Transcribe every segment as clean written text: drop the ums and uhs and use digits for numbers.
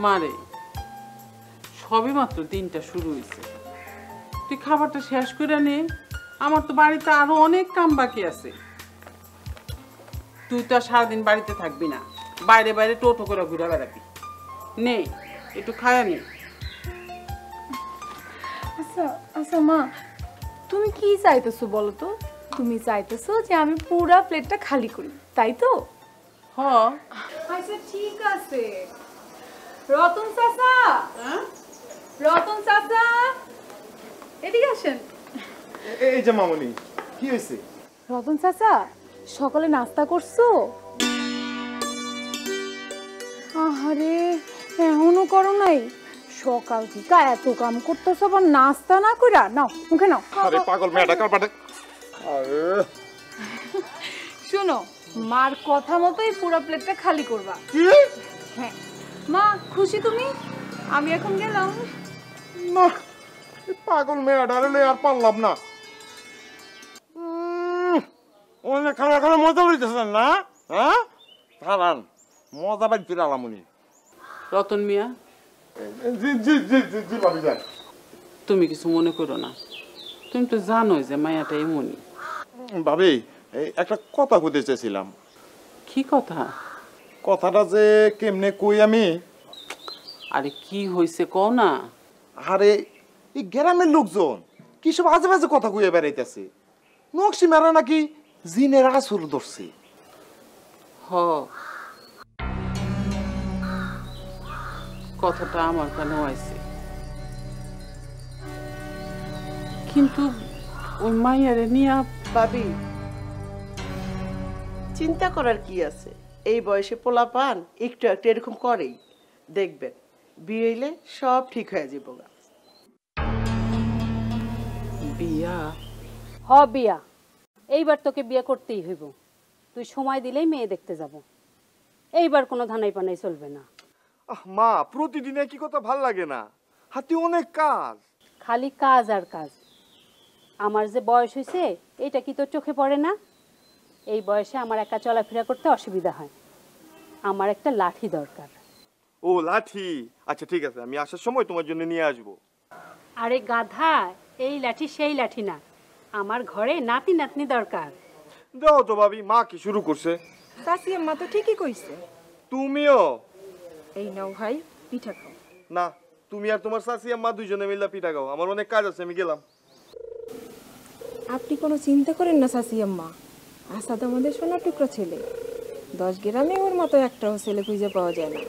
মারে সবে মাত্র দিনটা শুরু হয়েছে, তুই খাবারটা শেষ করে নে, আমার তো বাড়িতে আরো অনেক কাম বাকি আছে। তুই তো আর সারাদিন বাড়িতে থাকবি না, বাইরে বাইরে টোটো করে ঘুরে বেড়াবি। নে একটু খায়া নে। আচ্ছা আচ্ছা মা, তুমি কি চাইতেছো বলো তো? তুমি চাইতেছো যে আমি পুরো প্লেটটা খালি করি, তাই তো? হ। আচ্ছা ঠিক আছে। রতন চাচা, রতন চাচা এদিকে আসেন। এই যে মামনি, কি হয়েছে? রতন চাচা, সকালে নাস্তা করছো? আহারে, এখনো করো নাই? সকাল থেকে এত কাম করতেছো, আবার নাস্তা না কইরা নাও, মুখে নাও। আরে পাগল মেয়েটা কার পাটে। আরে শোনো, মার কথা মতোই পুরো প্লেটটা খালি করবা। কি? হ্যাঁ মা, খুশি তুমি? আমি এখন গেলাম। না, পাগল মেয়েটা রে আর পারলাম না। অনেক খানা খানা মজা লইতেছেন না? হ্যাঁ খারান মজা বাড়ি ফিরে আলামনি। রতন মিয়া, জি জি জি জি জি ভাবি যান। তুমি কিছু মনে করো না, তুমি তো জানোই যে মায়াটা এমনই। ভাবি, একটা কথা কইতে চাইছিলাম। কি কথা? কথাটা যে কেমনে কই আমি। আরে কি হয়েছে কও না। আরে এই গ্রামের লোকজন কি সব আজে বাজে কথা কইয়া বেড়াইতেছে, নকশি মেরা নাকি জিনের আসর ধরছে। হ, কথাটা আমার কানেও আইছে, কিন্তু ওই মাইয়ারে নিয়া। ভাবি, চিন্তা করার কি আছে? এই বয়সে পোলাপান একটু একটু এরকম করেই, দেখবেন বিয়ে হইলে সব ঠিক হয়ে যাবো। বিয়া? হ বিয়া, এইবার তোকে বিয়ে করতেই হইব। তুই সময় দিলেই মেয়ে দেখতে যাব। এইবার কোনো ধানাই পানাই চলবে না। মা, প্রতিদিন একই কথা ভাল লাগে না, হাতে অনেক কাজ। খালি কাজ আর কাজ। আমার যে বয়স হয়েছে এটা কি তোর চোখে পড়ে না? এই বয়সে আমার একা চলাফেরা করতে অসুবিধা হয়। আমার একটা লাঠি দরকার। ও লাঠি, আচ্ছা ঠিক আছে, আমি আসার সময় তোমার জন্য নিয়ে আসবো। আরে গাধা, এই লাঠি সেই লাঠি না, আমার ঘরে নাতি নাতনি দরকার। দাও তো ভাবি, মা কি শুরু করছে? চাচি আম্মা তো ঠিকই কইছে। তুমিও এই নাও ভাই, পিঠা খাও। না, তুমি আর তোমার শাশি আম্মা দুইজনে মিলে পিঠা খাও, আমার অনেক কাজ আছে, আমি গেলাম। আপনি কোনো চিন্তা করেন না চাচি আম্মা, আসাদ আমাদের সোনা টুকরা ছেলে। 10 গ্রামে ওর মতো একটাও ছেলে খুঁজে পাওয়া যায় না।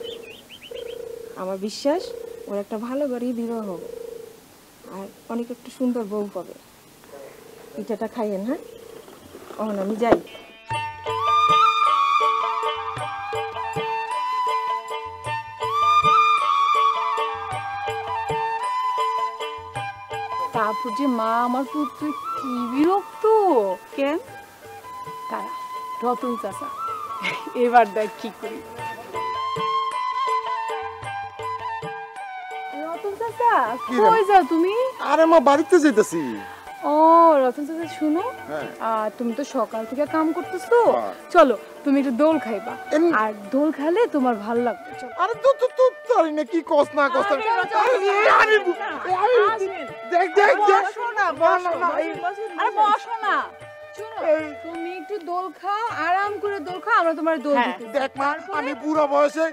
আমার বিশ্বাস ওর একটা ভালো বাড়ি বিবাহ হবে, আর অনেক একটা সুন্দর বউ পাবে। পিঠাটা খাইয়েন। হ্যাঁ, এখন আমি যাই। তারপর যে মা, আমার পুত্র কি বিরক্ত। কেন? তারা রতন চাচা, এবার দেখ কি করি। রতন চাচা, কই যাও তুমি? আরে মা, বাড়িতে যাইতেছি। ও রতন চাচা, শুনো, হ্যাঁ। তুমি তো সকাল থেকে কাম করতেছো, হ্যাঁ। চলো তুমি একটু দোল খাইবা, আর দোল খাইলে তোমার ভাল লাগবে। চলো। আরে তো তো তো জানি না কি কস না কস। আরে, দেখ দেখ দেখ, বসো না, বসো না, আরে বসো না। শোনো, তুমি একটু দোল খাও, আরাম করে দোল খাও, আমরা তোমার দোল দিতে। দেখ মা, আমি বুড়া বয়সে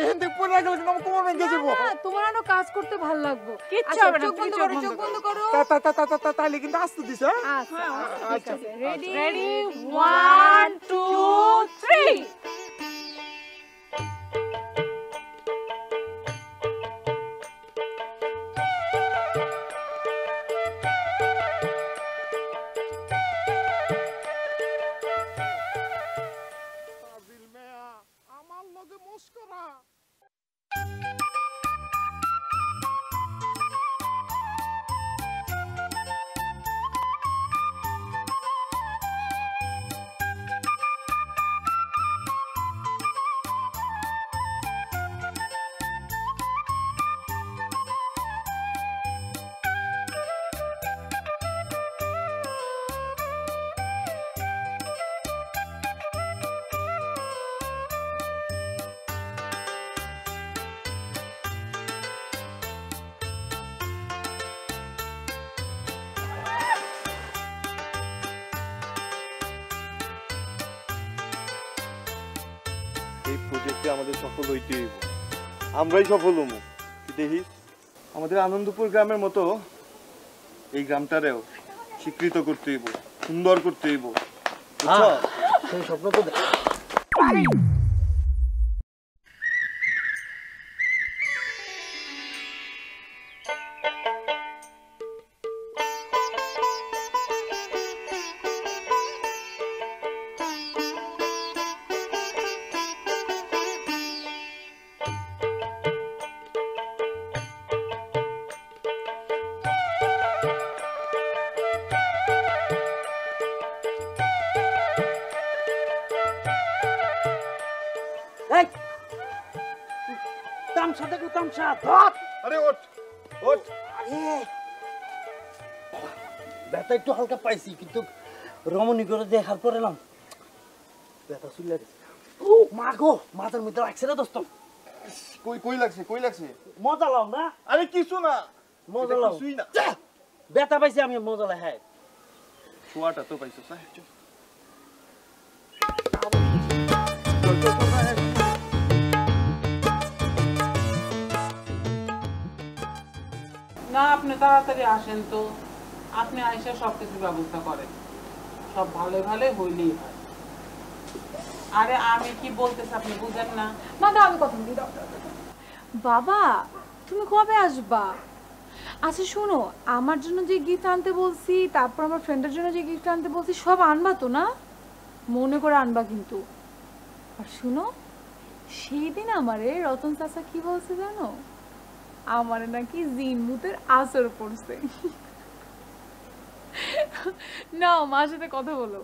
হেন্দে পড়ে গেলে কিন্তু আমি কোমর ভেঙে যাবো। তোমার আরো কাজ করতে ভাল লাগবে। কিচ্ছু আচ্ছা, হবে না, চোখ বন্ধ করো, চোখ বন্ধ করো। তাইলে কিন্তু আসতে দিস। আচ্ছা, আচ্ছা রেডি, রেডি, 1 2 3। আমার লগে মস্করা। এই প্রজেক্টে আমাদের সফল হইতে হইব, আমরাই সফল হবো। তুই দেখিস আমাদের আনন্দপুর গ্রামের মতো এই গ্রামটারেও স্বীকৃত করতে হইব, সুন্দর করতে হইব। সেই স্বপ্ন তো তামসা দেখো, তামসা ধর। আরে ওঠ ওঠ। ব্যথা একটু হালকা পাইছি, কিন্তু রমণী করে দেখার পরে না ব্যথা চলে গেছে। ও মা গো, মাথার মধ্যে লাগছে রে দোস্ত। কই কই লাগছে, কই লাগছে? মজা লাও না? আরে কিছু না, মজা লাও। কিছুই না। ব্যথা পাইছি আমি, মজা লাই। হ্যাঁ শোয়াটা তো পাইছো। চল চল। না, আপনি তাড়াতাড়ি আসেন তো। আপনি আইসা সবকিছু ব্যবস্থা করেন, সব ভালো ভালো হইলেই হয়। আরে আমি কি বলতেছি আপনি বুঝেন না? মা দাও, আমি কথা বলি। বাবা তুমি কবে আসবা? আচ্ছা শোনো, আমার জন্য যে গিফট আনতে বলছি, তারপর আমার ফ্রেন্ডের জন্য যে গিফট আনতে বলছি, সব আনবা তো না? মনে করে আনবা কিন্তু। আর শুনো, সেই দিন আমারে রতন চাচা কি বলছে জানো? আমারে নাকি জিনমুতের আসর পড়ছে। নাও মার সাথে কথা বলো।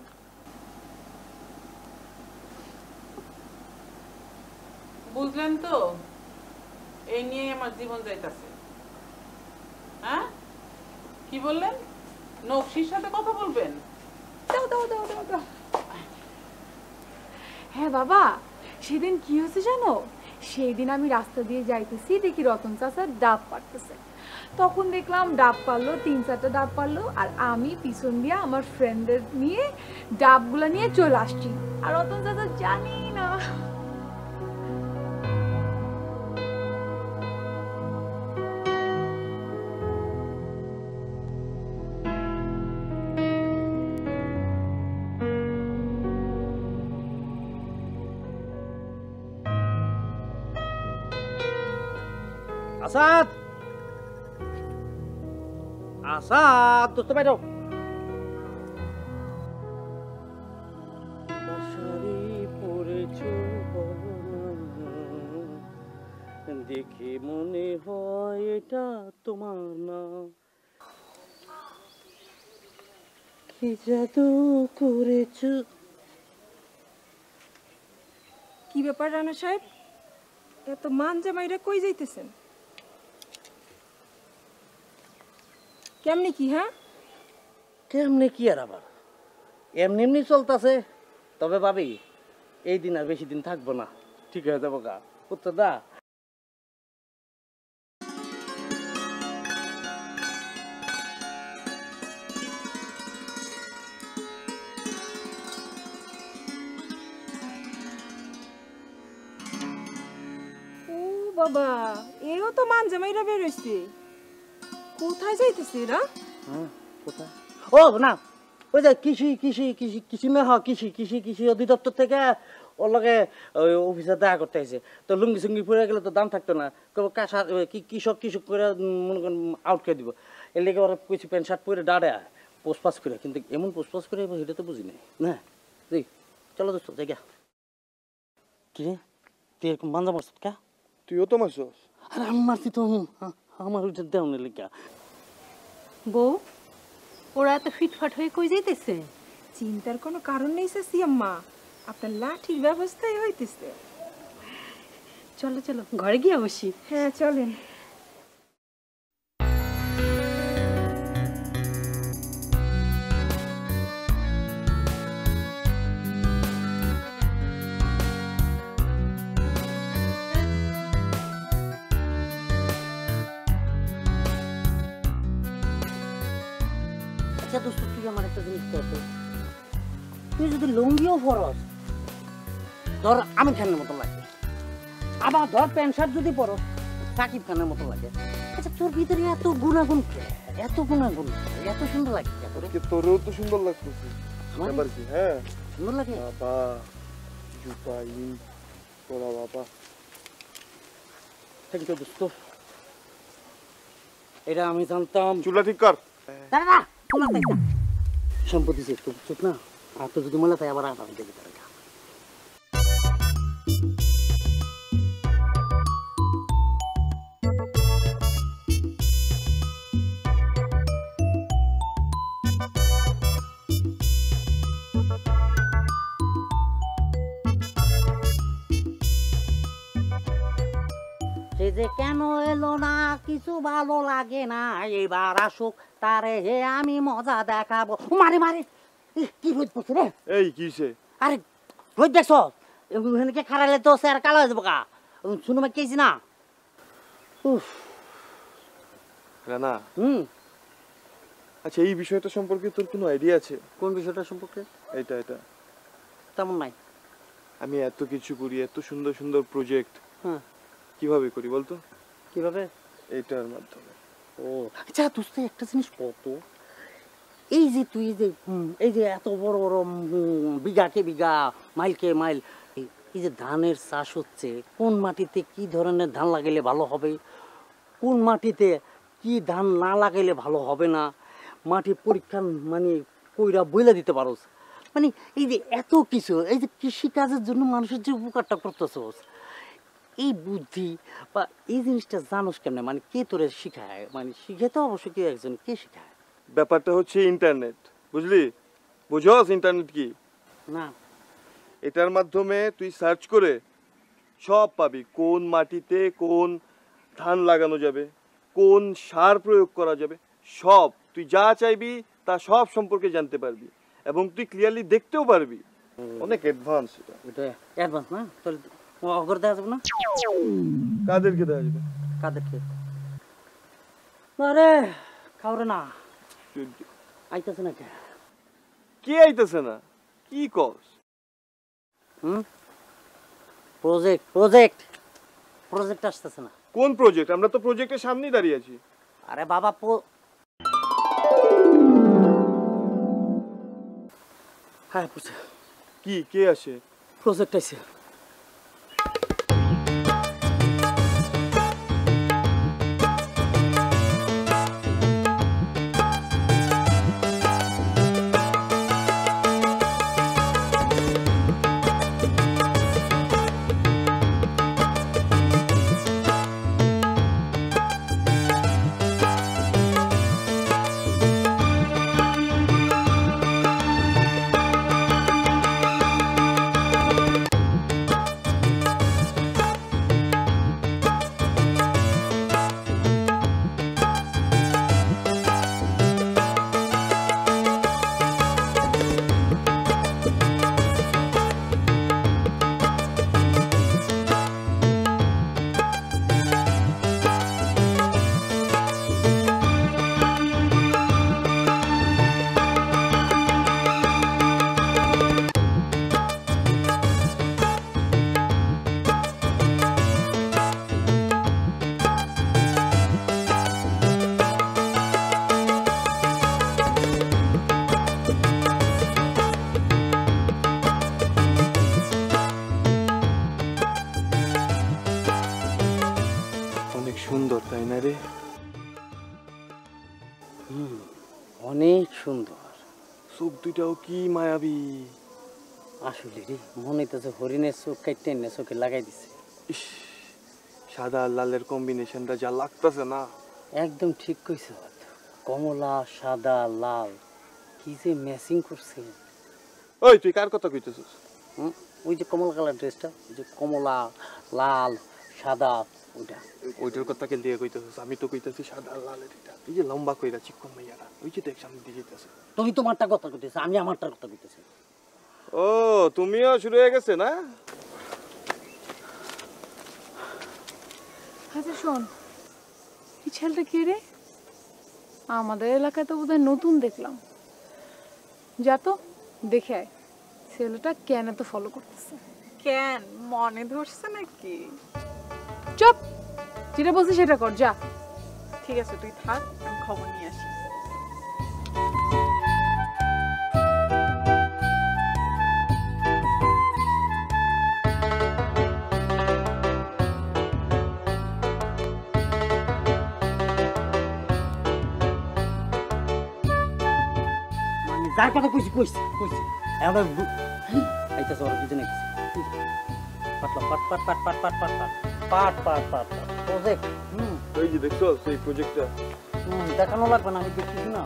বুঝলেন তো, এই নিয়ে আমার জীবন যাইতাছে। হ্যাঁ কি বললেন? নকশির সাথে কথা বলবেন? দাও দাও দাও দাও দাও। হ্যাঁ বাবা, সেদিন কি হয়েছে জানো? সেই দিন আমি রাস্তা দিয়ে যাইতেছি, দেখি রতন চাচা ডাব পাড়তেছে। তখন দেখলাম ডাব পারলো, 3-4টা ডাব পারলো, আর আমি পিছন দিয়ে আমার ফ্রেন্ডের নিয়ে ডাবগুলা নিয়ে চলে আসছি। আর রতন চাচা জানি না। আসাদ, আসাদ দোস্ত বাইরো। শাড়ি পরেছো দেখে মনে হয় এটা তোমার না, কি জাদু করেছো। কি ব্যাপার রানা সাহেব, এত মান জামাইরা কই যাইতেছেন? কেমনি কি? হ্যাঁ কেমনে কি আর আবার এমনি এমনি চলতেছে। তবে ভাবি এই দিন আর বেশি দিন থাকবো না, ঠিক হয়ে যাবো গা উত্তর দা। ও বাবা, এও তো মান জামাইরা বের হইছে। কোথায় যাইতেছে এরা? হ্যাঁ কোথায়? ও না, ওই যে কৃষি কৃষি কৃষি কৃষি না, হ্যাঁ কৃষি কৃষি কৃষি অধিদপ্তর থেকে ওর লগে ওই অফিসার দেখা করতে আসে। তো লুঙ্গি সুঙ্গি পরে গেলে তো দাম থাকতো না, কাঁচা কৃষক কৃষক করে মনে করেন আউট করে দিব। এর লেগে ওরা কিছু প্যান্ট শার্ট পরে দাঁড়ে পোস্টপাস করে, কিন্তু এমন পোস্টপাস করে সেটা তো বুঝি নাই না। তুই চলো দোস্ত জায়গা। কি রে তুই এরকম বান্ধব মারছ কা? তুইও তো মারছস? আরে আমি মারছি তো, আমার ওইটা দেওয়ার লেগা। বউ, ওরা এত ফিটফাট হয়ে কই যাইতেছে? চিন্তার কোনো কারণ নেই চাচি আম্মা, আপনার লাঠির ব্যবস্থাই হইতেছে। চলো চলো ঘরে গিয়ে বসি। হ্যাঁ চলেন। আচ্ছা দোস্ত, তুই আমার একটা জিনিস কর তো, তুই যদি লুঙ্গিও ফরস ধর আমির খানের মতো লাগে, আবার ধর প্যান্ট শার্ট যদি পরো সাকিব খানের মতো লাগে। আচ্ছা তোর ভিতরে এত গুণাগুণ, এত গুণাগুণ, এত সুন্দর লাগে তোরেও তো সুন্দর লাগতেছে। আমার কি হ্যাঁ সুন্দর লাগে। বাবা জুতা ইন তোরা বাবা, থ্যাংক ইউ দোস্ত। এটা আমি জানতাম। চুলা ঠিক কর। দাদা সম্পত্তি সে তো চুপ না, আর তো যদি মনে তাই আবার আবার দেখি তারা। সে যে কেন এলো না কিছু ভালো লাগে না, এবার আসুক তারে হে আমি মজা দেখাবো। মারে মারে কি রোদ পড়ছে রে। এই কিসে? আরে রোদ দেখছ ওখানে খারালে তো স্যার কালো হয়ে যাবো কা, শুনো মা কেছি না। উফ রানা, আচ্ছা এই বিষয়টা সম্পর্কে তোর কোনো আইডিয়া আছে? কোন বিষয়টা সম্পর্কে? এটা এটা তেমন নাই। আমি এত কিছু করি, এত সুন্দর সুন্দর প্রজেক্ট, হ্যাঁ কিভাবে করি বলতো? কিভাবে? এইটার মাধ্যমে। ও আচ্ছা দোস্ত একটা জিনিস কত, এই যে তুই এই যে এত বড় বড় বিঘাকে বিঘা মাইলকে মাইল এই যে ধানের চাষ হচ্ছে, কোন মাটিতে কি ধরনের ধান লাগাইলে ভালো হবে, কোন মাটিতে কি ধান না লাগাইলে ভালো হবে না, মাটি পরীক্ষা মানে কইরা বইলা দিতে পারোস। মানে এই যে এত কিছু, এই যে কৃষিকাজের জন্য মানুষের যে উপকারটা করতেছোস, এই বুদ্ধি বা এই জিনিসটা জানোস কেমনে? মানে কে তোরে শিখায়? মানে শিখে তো অবশ্যই কেউ একজন, কে শিখায়? ব্যাপারটা হচ্ছে ইন্টারনেট, বুঝলি? বুঝছস ইন্টারনেট কি? না। এটার মাধ্যমে তুই সার্চ করে সব পাবি, কোন মাটিতে কোন ধান লাগানো যাবে, কোন সার প্রয়োগ করা যাবে, সব তুই যা চাইবি তা সব সম্পর্কে জানতে পারবি এবং তুই ক্লিয়ারলি দেখতেও পারবি। অনেক অ্যাডভান্স এটা। এটা অ্যাডভান্স না? তাহলে অগর দেওয়া যাবে না? কাদেরকে দেওয়া যাবে? কাদেরকে? আরে কাউরে না আইতেছে না। কে আইতেছে না? কি কস? প্রজেক্ট প্রজেক্ট প্রজেক্ট আসতেছে না। কোন প্রজেক্ট? আমরা তো প্রজেক্টের সামনেই দাঁড়িয়ে আছি। আরে বাবা হ্যাঁ বুঝছে। কি কে আসে? প্রজেক্ট আছে। সুন্দর তাই না রে? অনেক সুন্দর। চোখ দুইটাও কি মায়াবী। আসলে রে মনে হইতেছে হরিণের চোখ কাটতে এনে চোখে লাগাই দিছে। ইস, সাদা আর লালের কম্বিনেশনটা যা লাগতেছে না। একদম ঠিক কইছ। কমলা সাদা লাল কি যে ম্যাচিং করছে। ওই তুই কার কথা কইতেছিস? ওই যে কমলা কালার ড্রেসটা, ওই যে কমলা লাল সাদা ওইটা। ওইটার কথা কে দিয়ে কইতেছিস? আমি তো কইতেছি সাদা লালের এটা। এই যে লম্বা কইরা চিকন মাইয়ারা, ওই যে দেখ সামনে দিয়ে যেতেছে। তুমি তোমারটা কথা কইতেছ, আমি আমারটার কথা কইতেছি। ও তুমিও শুরু হয়ে গেছে না? আচ্ছা শোন, এই ছেলেটা কে রে? আমাদের এলাকায় তো বোধহয় নতুন দেখলাম। যা তো দেখে আয় ছেলেটা কেন তো ফলো করতেছে। কেন মনে ধরছে নাকি? চুপ, যেটা বলছিস সেটা কর, যা। ঠিক আছে, তুই থাক, আমি খবর নিয়ে আসি। মানে যার কথা কইছি কইছি কইছি আমরা আইতাছে ওরা দুজনে পাটলা পাট পাট পাট পাট পাট পাট পাট পাট পাট পাট প্রজেক্ট ওই যে দেখছো সেই প্রজেক্টটা দেখানো লাগবে না, আমি দেখতেছি না।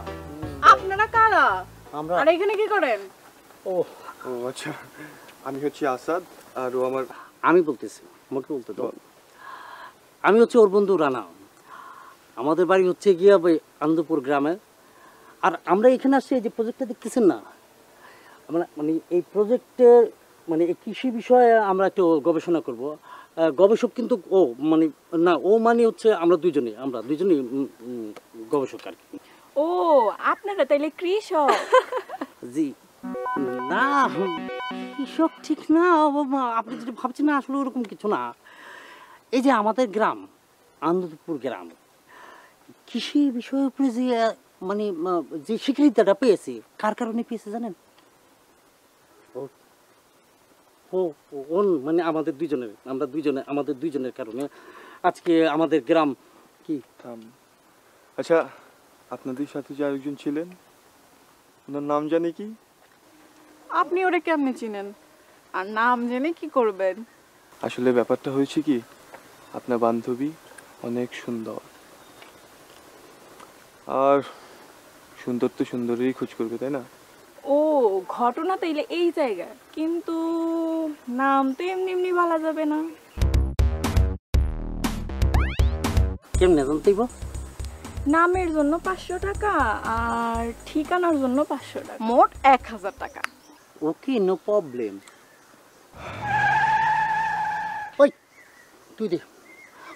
আপনারা কারা? আমরা আর এখানে কি করেন? ও ও আচ্ছা, আমি হচ্ছি আসাদ আর ও আমার আমি বলতেছি, আমাকে বলতে দাও। আমি হচ্ছে ওর বন্ধু রানা। আমাদের বাড়ি হচ্ছে গিয়া ওই আনন্দপুর গ্রামে। আর আমরা এখানে আসছি, এই যে প্রজেক্টটা দেখতেছেন না, আমরা মানে এই প্রজেক্টের মানে এই কৃষি বিষয়ে আমরা একটু গবেষণা করব। গবেষক কিন্তু ও মানে না, ও মানে হচ্ছে আমরা দুজনেই গবেষক আর কি। ও, আপনারা তাইলে কৃষক? জি না, কৃষক ঠিক না, আপনি যেটা ভাবছেন না আসলে ওরকম কিছু না। এই যে আমাদের গ্রাম আনন্দপুর গ্রাম কৃষি বিষয়ের উপরে যে মানে যে স্বীকৃতিটা পেয়েছে, কার কারণে পেয়েছে জানেন? ও মানে আমাদের দুইজনের কারণে আজকে আমাদের গ্রাম কি। আচ্ছা, আপনাদের সাথে যে আরেকজন ছিলেন ওনার নাম জানি কি? আপনি ওরে কেমনে চিনেন? আর নাম জেনে কি করবেন? আসলে ব্যাপারটা হয়েছে কি, আপনার বান্ধবী অনেক সুন্দর, আর সুন্দর তো সুন্দরই খোঁজ করবে, তাই না? ও, ঘটনা তাইলে এই জায়গায়, কিন্তু নাম তো এমনি এমনি বলা যাবে না। কেমনে জানতেইব? নামের জন্য 500 টাকা আর ঠিকানার জন্য 500 টাকা, মোট 1000 টাকা। ওকে, নো প্রবলেম। ওই তুই দে,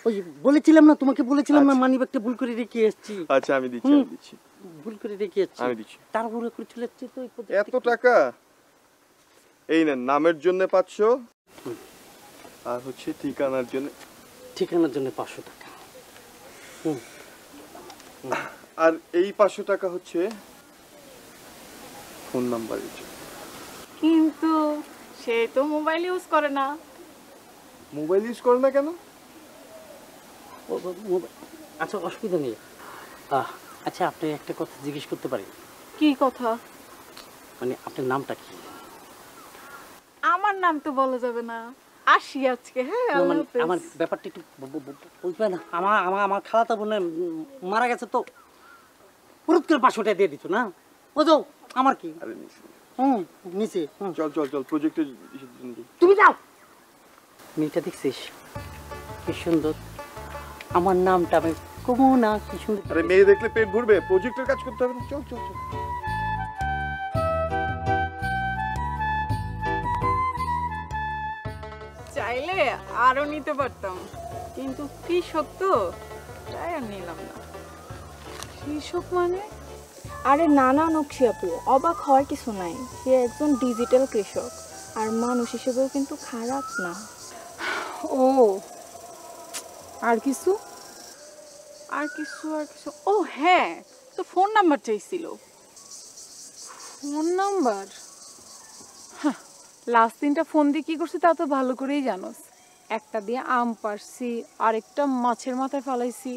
ওই বলেছিলাম না তোমাকে, বলেছিলাম না মানি ব্যাগটা ভুল করে রেখে এসেছি। আচ্ছা, আমি দিচ্ছি ভুল করে রেখে এসেছি, আমি দিচ্ছি। তাড়াহুড়ো করে চলে যাচ্ছি তো। এত টাকা? এই নেন, নামের জন্য 500 আর হচ্ছে ঠিকানার জন্য 500 টাকা। আর এই 500 টাকা হচ্ছে ফোন নাম্বারের জন্য। কিন্তু সে তো মোবাইল ইউজ করে না। মোবাইল ইউজ করে না কেন? আচ্ছা, অসুবিধা নেই। আচ্ছা, আপনি একটা কথা জিজ্ঞেস করতে পারি? কি কথা? মানে আপনার নামটা কি? আমার নাম তো বলা যাবে না। আসি আজকে, হ্যাঁ, আল্লাহ হাফেজ। আমার ব্যাপারটা একটু বুঝবে না। আমার খালাতো বোনে মারা গেছে তো পুরুত করে 500 টাকা দিয়ে দিত না, বুঝো আমার কি। আরে নিচে নিচে চল প্রজেক্টের। তুমি যাও। মেয়েটা দেখছিস কি সুন্দর, আমার নামটা আমি কমু না, কি সুন্দর। আরে মেয়ে দেখলে পেট ভরবে, প্রজেক্টের কাজ করতে হবে না। চল চাইলে আরো নিতে পারতাম, কিন্তু কৃষক তো, তাই আর নিলাম না। কৃষক মানে? আরে না না নকশি আপু, অবাক হওয়ার কিছু নাই। সে একজন ডিজিটাল কৃষক, আর মানুষ হিসেবেও কিন্তু খারাপ না। ও, আর কিছু? ও হ্যাঁ, তো ফোন নাম্বার চাইছিল। Phone number? লাস্ট দিনটা ফোন দিয়ে কি করছি তা তো ভালো করেই জানোস। একটা দিয়ে আম পাড়ছি, আরেকটা মাছের মাথায় ফালাইছি,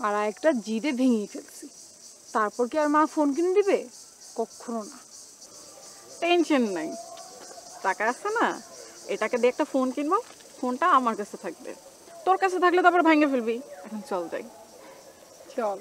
আর একটা জিদে ভেঙে ফেলছি। তারপর কি আর মা ফোন কিনে দিবে? কখনো না। টেনশন নাই, টাকা আছে না, এটাকে দিয়ে একটা ফোন কিনবো। ফোনটা আমার কাছে থাকবে, তোর কাছে থাকলে তারপর ভাঙে ফেলবি। এখন চল যাই। চল।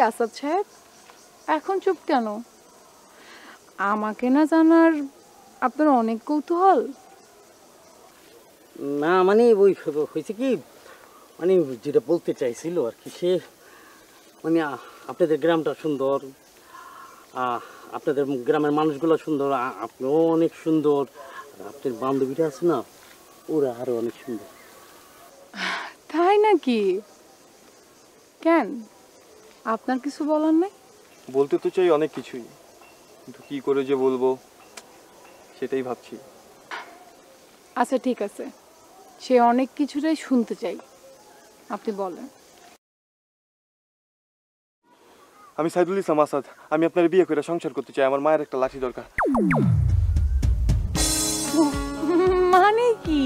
আসাদ সাহেব, এখন চুপ কেন? আমাকে না জানার আপনার অনেক কৌতূহল? না মানে ওই হয়েছে কি, মানে যেটা বলতে চাইছিল আর কি, সে মানে আপনাদের গ্রামটা সুন্দর, আপনাদের গ্রামের মানুষগুলো সুন্দর, আপনিও অনেক সুন্দর, আপনার বান্ধবীটা আছে না, ওরা আরো অনেক সুন্দর। তাই নাকি? কেন, আপনার কিছু বলার নাই? বলতে তো চাই অনেক কিছুই, কিন্তু কি করে যে বলবো সেটাই ভাবছি। আচ্ছা ঠিক আছে, সে অনেক কিছুটাই শুনতে চাই, আপনি বলেন। আমি সাইদুল ইসলাম আসাদ, আমি আপনার বিয়ে করে সংসার করতে চাই। আমার মায়ের একটা লাঠি দরকার। মানে কি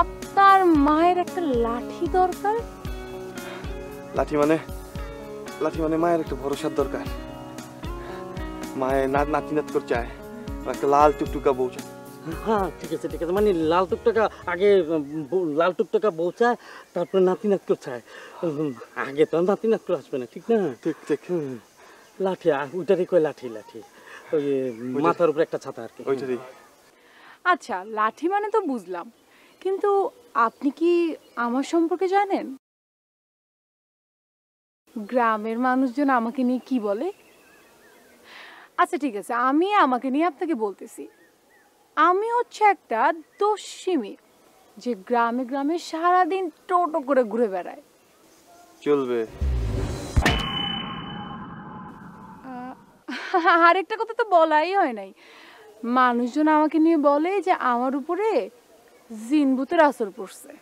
আপনার মায়ের একটা লাঠি দরকার? লাঠি মানে মায়ের একটা ভরসার দরকার। মায়ের নাতি নাত করে চায়, একটা লাল টুকটুকা বউ চায়। হ্যাঁ ঠিক আছে ঠিক আছে, মানে লাল টুকটাকা আগে, লাল টুকটাকা বউ চায়, তারপরে নাতি নাত করে চায়। আগে তো নাতি নাত করে আসবে না, ঠিক না? ঠিক ঠিক। লাঠি, ওইটারই কয় লাঠি। লাঠি ওই মাথার উপরে একটা ছাতা আর কি, ওইটারই। আচ্ছা লাঠি মানে তো বুঝলাম, কিন্তু আপনি কি আমার সম্পর্কে জানেন? গ্রামের মানুষজন আমাকে নিয়ে কি বলে? আচ্ছা ঠিক আছে, আমি আমাকে নিয়ে আপনাকে বলতেছি। আমি হচ্ছে একটা দস্যি মেয়ে, যে গ্রামে গ্রামে সারাদিন টোটো করে ঘুরে বেড়ায়। চলবে। আরেকটা কথা তো বলাই হয় নাই, মানুষজন আমাকে নিয়ে বলে যে আমার উপরে জিন ভূতের আসর পড়ছে।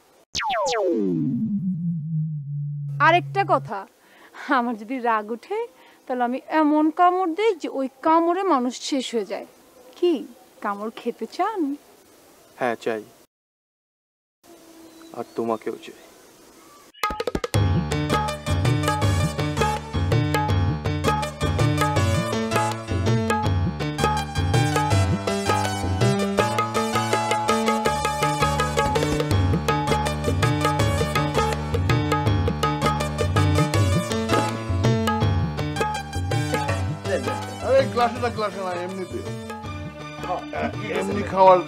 আরেকটা কথা, আমার যদি রাগ উঠে তাহলে আমি এমন কামড় দিই যে ওই কামড়ে মানুষ শেষ হয়ে যায়। কি কামড় খেতে চান? হ্যাঁ চাই, আর তোমাকেও চাই। গ্লাসে না এমনিতে, এমনি খাওয়ার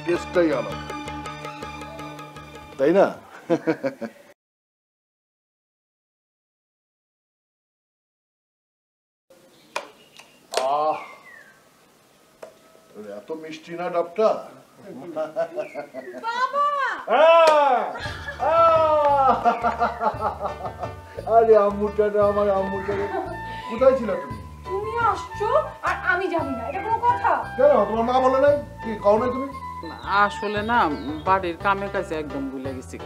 টেস্টটাই আলাদা, তাই না? এত মিষ্টি না ডাবটা। আরে আম্মুটা, আমার আম্মুটা, কোথায় ছিল তুমি? তুমি আসছো আর আমি জানি না, এটা কোনো কথা? কেন তোমার মা বলে নাই? কি কও নাই তুমি? আসলে না বাড়ির কামের কাছে একদম ভুলে গেছি।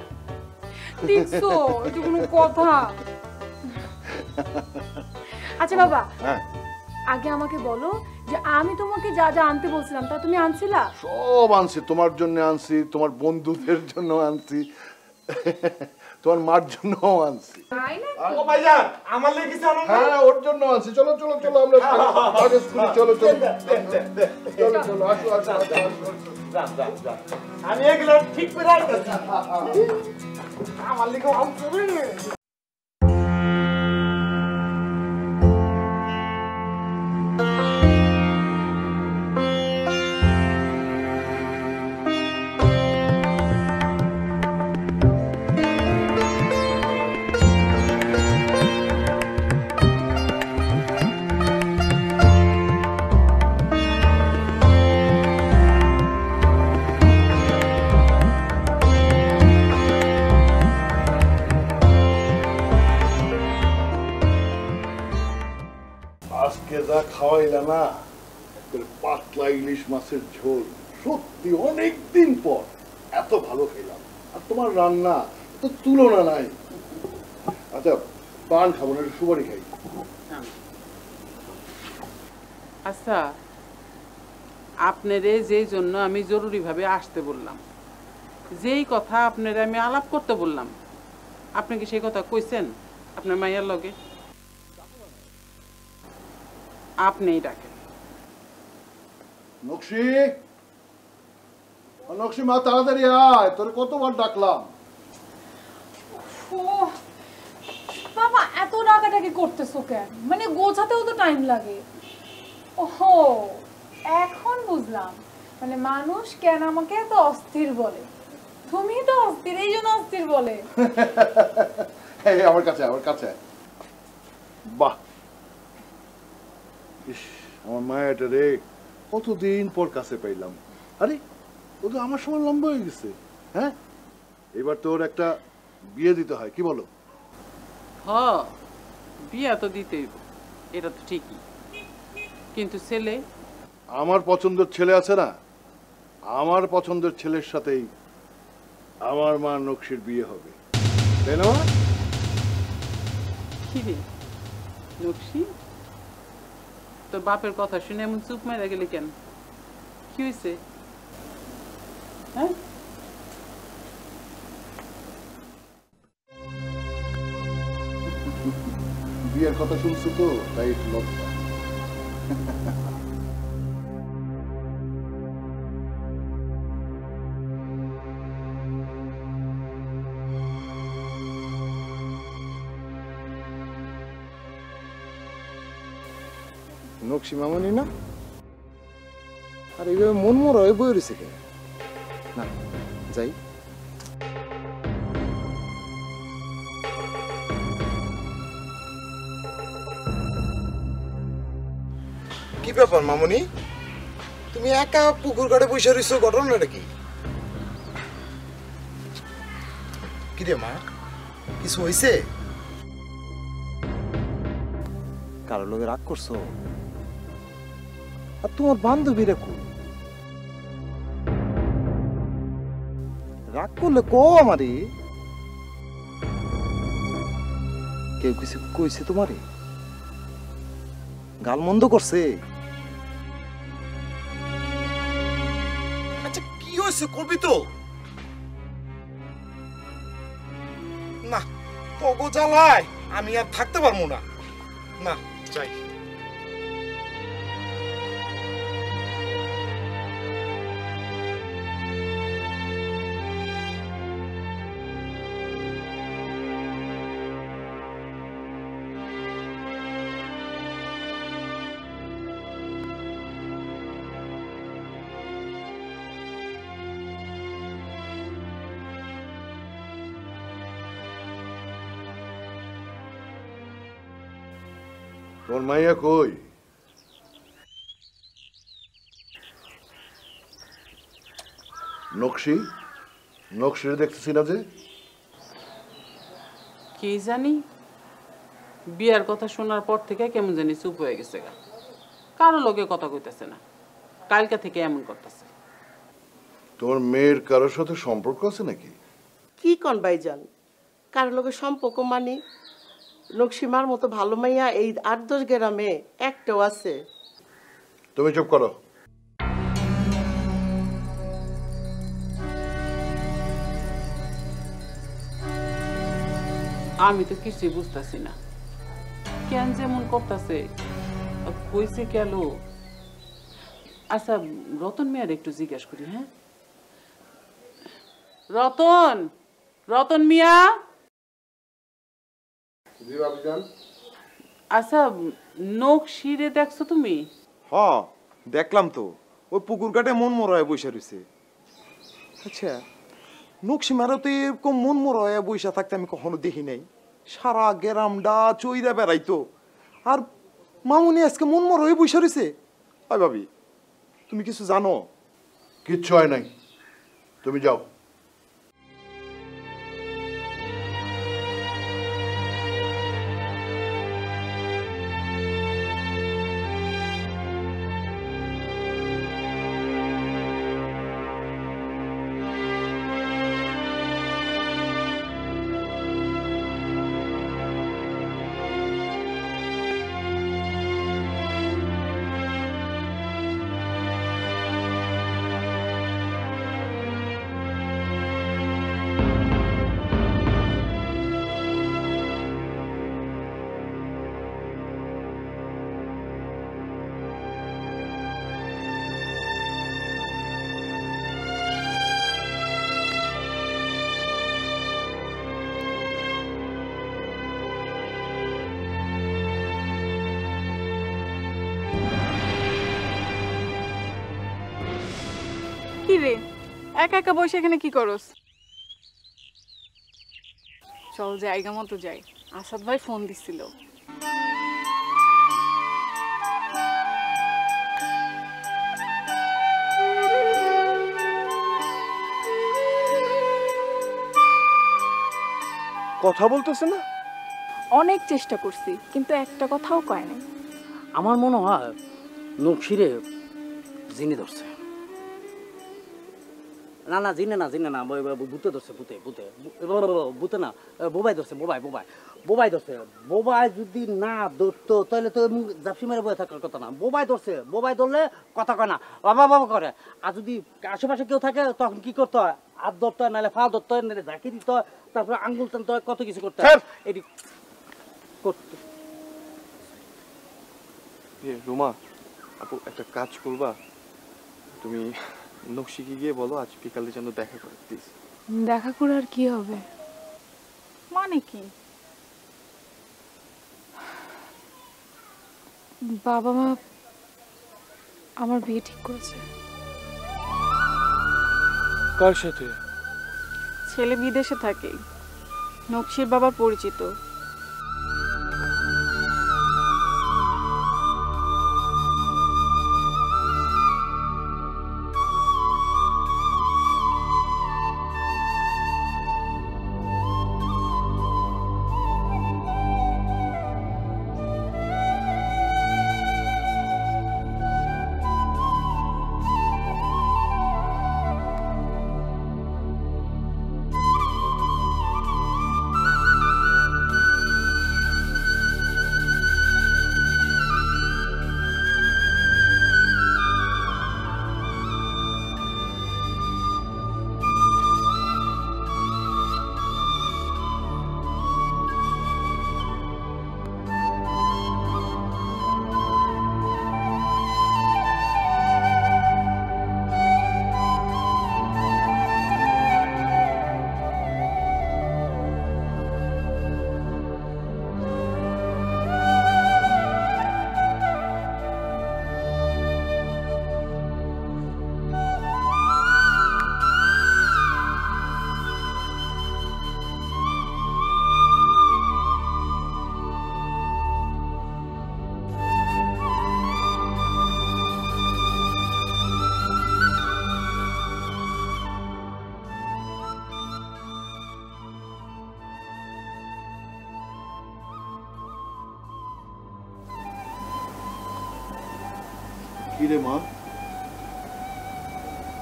দেখছো, এটা কোনো কথা? আচ্ছা বাবা, আগে আমাকে বলো যে আমি তোমাকে যা যা আনতে বলছিলাম তা তুমি আনছিলা? সব আনছি, তোমার জন্য আনছি, তোমার বন্ধুদের জন্য আনছি, তোমার মার জন্য আনছি। ও ভাইজান, আমার লাগি কিছু আনো না? হ্যাঁ ওর জন্য আনছি। চলো চলো চলো, আমরা আগে স্কুলে চলো চলো চলো চলো, আসো আসো আসো। আমি এগুলো ঠিক করে রাখতেছি। আমার লাগি আনছো রে। আজকে যা খাওয়াইলা না, পাতলা ইলিশ মাছের ঝোল, সত্যি অনেক দিন পর এত ভালো খেলাম। আর তোমার রান্না তো তুলনা নাই। আচ্ছা পান খাবো না, সুপারি খাই। আচ্ছা, আপনারে যেই জন্য আমি জরুরিভাবে আসতে বললাম, যেই কথা আপনারে আমি আলাপ করতে বললাম, আপনি কি সেই কথা কইছেন আপনার মাইয়ার লগে? আপনিই ডাকেন। নকশি, নকশি মা তাড়াতাড়ি আয়, তোর কতবার ডাকলাম। বাবা এত ডাকাডাকি করতেছো কেন? মানে গোছাতেও তো টাইম লাগে। ওহো, এখন বুঝলাম মানে মানুষ কেন আমাকে এত অস্থির বলে। তুমি তো অস্থির, এই জন্য অস্থির বলে। এই আমার কাছে বাহ, ইস আমার মায়াটা রে, কতদিন পর কাছে পাইলাম। আরে ও তো আমার সময় লম্বা হয়ে গেছে। হ্যাঁ, এবার তোর একটা বিয়ে দিতে হয়, কি বলো? হ্যাঁ, বিয়া তো দিতেই হবে, এটা তো ঠিকই, কিন্তু ছেলে? আমার পছন্দের ছেলে আছে না, আমার পছন্দের ছেলের সাথেই আমার মা নকশির বিয়ে হবে, তাই না? কি রে নকশি, তোর বাপের কথা শুনে এমন চুপ মেরে গেলি কেন? কি হয়েছে? হ্যাঁ, বিয়ের কথা শুনছো তো, তাই একটু লজ্জা। নকশি মামনি না? আর এইভাবে মন মরা হয়ে বই রয়েছে কেন? না যাই। কি ব্যাপার মামনি, তুমি একা পুকুর ঘাটে বসে রয়েছো, ঘটনাটা কি? কি রে মা, কিছু হয়েছে? কারো লোকে রাগ করছো? আর তোমার বান্ধবীরা কই? রাগ করলে কো আমারে। কেউ কিছু কইছে তোমারে? গাল মন্দ করছে? আচ্ছা কি হয়েছে করবি তো? না, তগো জ্বালায় আমি আর থাকতে পারবো না। না যাই। তোর মাইয়া কই? নকশির দেখতেছি না যে। কি জানি, বিয়ার কথা শোনার পর থেকে কেমন জানি চুপ হয়ে গেছে গা, কারো লোকে কথা কইতেছে না, কালকা থেকে এমন করতেছে। তোর মেয়ের কারোর সাথে সম্পর্ক আছে নাকি? কি কন ভাইজান, কারোর লোকের সম্পর্ক মানে? নকশিমার মতো ভালো মাইয়া এই ৮-১০ গ্রামে একটাও আছে? তুমি চুপ করো। আমি তো কিছুই বুঝতেছি না কেন যেমন করতেছে, কইছে কেন। আচ্ছা রতন মিয়ার একটু জিজ্ঞেস করি। হ্যাঁ রতন, রতন মিয়া। আচ্ছা নকশিরে দেখছো তুমি? হ্যাঁ দেখলাম তো, ওই পুকুর ঘাটে মন মরা হয়ে বসে রয়েছে। আচ্ছা নকশি মারা তো এরকম মন মরা হয়ে বসে থাকতে আমি কখনো দেখি নাই। সারা গ্রামটা চইরা বেড়াইতো, আর মামুনি আজকে মন মরা হয়ে বসে রয়েছে। আয় ভাবি, তুমি কিছু জানো? কিচ্ছু হয় নাই, তুমি যাও। রে একা একা বসে এখানে কি করস? চল জায়গা মতো যাই, আসাদ ভাই ফোন দিছিল। কথা বলতেছে না? অনেক চেষ্টা করছি কিন্তু একটা কথাও কয় নাই। আমার মনে হয় নকশিরে জিনে ধরছে। না না জিনে না, জিনে না, ভূতে ধরছে, ভূতে ভূতে ভূতে না, বোবাই ধরছে, বোবাই বোবাই বোবাই ধরছে। বোবাই যদি না ধরতো তাহলে তো জাপসি মেরে বয়ে থাকার কথা না। বোবাই ধরছে, বোবাই ধরলে কথা কয় না, বাবা বাবা করে। আর যদি আশেপাশে কেউ থাকে তখন কি করতে হয়? হাত ধরতে হয়, নাহলে পা ধরতে হয়, নাহলে ঝাঁকি দিতে হয়, তারপরে আঙ্গুল টানতে হয়, কত কিছু করতে হয়। এটি করতে রুমা আপু একটা কাজ করবা, তুমি নকশিকে গিয়ে বলো আজ বিকালে যেন দেখা করে প্লিজ। দেখা করে আর কি হবে? মানে কি? বাবা মা আমার বিয়ে ঠিক করেছে। কার সাথে? ছেলে বিদেশে থাকে, নকশির বাবার পরিচিত। কিরে মা,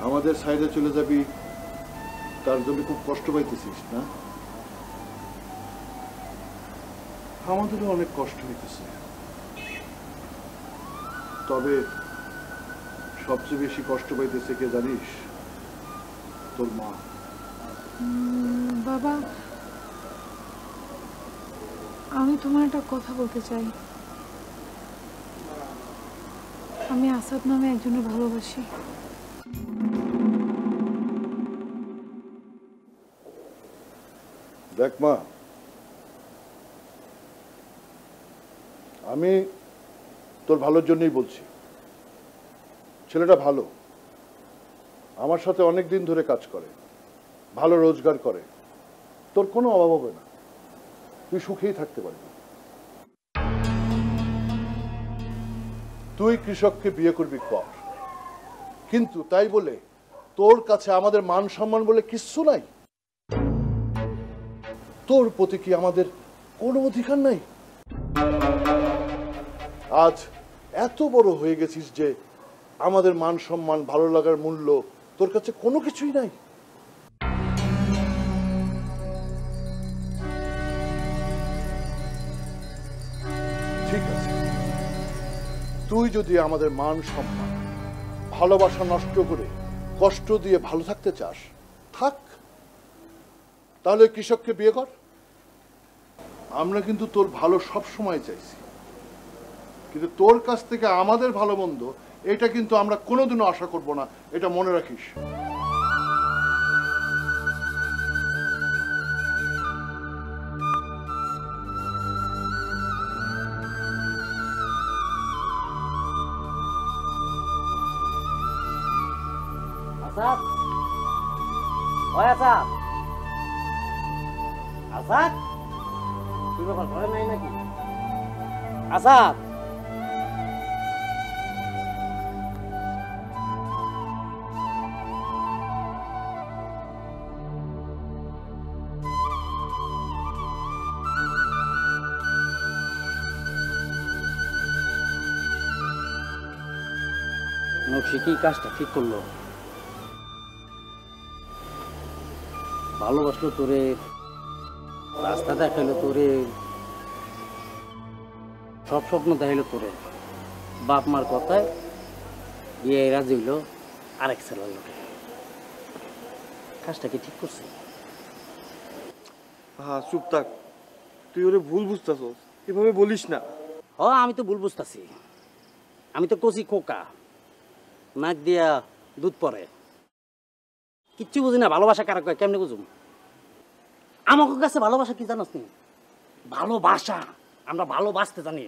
আমাদের সাইডে চলে যাবি, তার জন্য খুব কষ্ট পাইতেছিস না? আমাদেরও অনেক কষ্ট হইতেছে, তবে সবচেয়ে বেশি কষ্ট পাইতেছে কে জানিস? তোর মা। বাবা আমি তোমার একটা কথা বলতে চাই। আমি আসাদ নামে একজনের ভালোবাসি। দেখ মা, আমি তোর ভালোর জন্যই বলছি। ছেলেটা ভালো, আমার সাথে অনেক দিন ধরে কাজ করে, ভালো রোজগার করে, তোর কোনো অভাব হবে না, তুই সুখেই থাকতে পারবি। তুই কৃষককে বিয়ে করবি কর, কিন্তু তাই বলে তোর কাছে আমাদের মান সম্মান বলে কিচ্ছু নাই? তোর প্রতি কি আমাদের কোনো অধিকার নাই? আজ এত বড় হয়ে গেছিস যে আমাদের মান সম্মান ভালো লাগার মূল্য তোর কাছে কোনো কিছুই নাই? ঠিক আছে, তুই যদি আমাদের মান সম্মান ভালোবাসা নষ্ট করে কষ্ট দিয়ে ভালো থাকতে চাস, থাক, তাহলে কৃষককে বিয়ে কর। আমরা কিন্তু তোর ভালো সব সময় চাইছি, কিন্তু তোর কাছ থেকে আমাদের ভালো মন্দ এটা কিন্তু আমরা কোনোদিনও আশা করব না, এটা মনে রাখিস। আসাদ, ওই আসাদ, আসাদ, কি ব্যাপার ঘরে নাই নাকি? আসাদ, নকশি কি কাজটা ঠিক করলো? ভালোবাসলো তোরে, রাস্তা দেখাইলো তোরে, সব স্বপ্ন দেখাইলো তোরে, বাপ মার কথায় বিয়ে রাজি হইলো আরেক ছেলের লোকে। কাজটা কি ঠিক করছে? হ্যাঁ চুপ থাক, তুই ওরে ভুল বুঝতেছস, এভাবে বলিস না। আমি তো ভুল বুঝতেছি, আমি তো কচি খোকা, নাক দিয়া দুধ পরে, কিচ্ছু বুঝি না। ভালোবাসা কারা কয় কেমনে বুঝুম? আমার কাছে ভালোবাসা কি জানাস নি? ভালোবাসা আমরা ভালোবাসতে জানি,